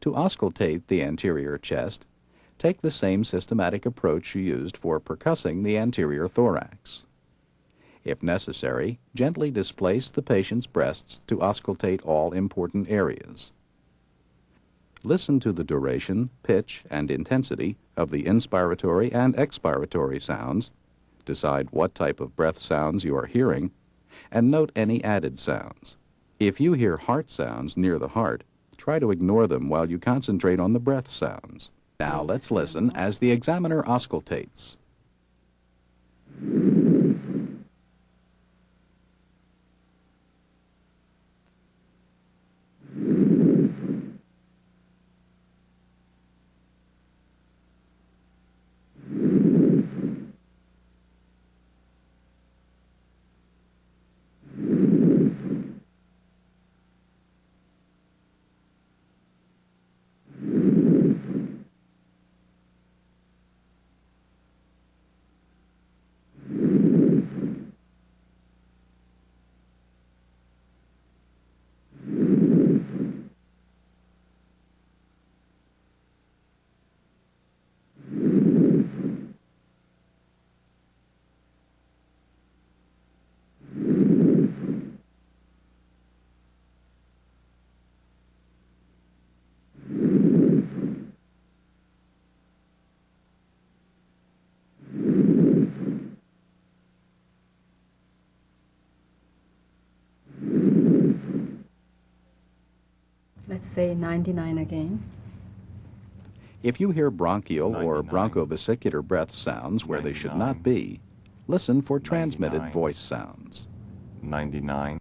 To auscultate the anterior chest, take the same systematic approach you used for percussing the anterior thorax. If necessary, gently displace the patient's breasts to auscultate all important areas. Listen to the duration, pitch, and intensity of the inspiratory and expiratory sounds, decide what type of breath sounds you are hearing, and note any added sounds. If you hear heart sounds near the heart, try to ignore them while you concentrate on the breath sounds. Now let's listen as the examiner auscultates. Let's say 99 again. If you hear bronchial or bronchovesicular breath sounds where they should not be, listen for transmitted voice sounds. 99.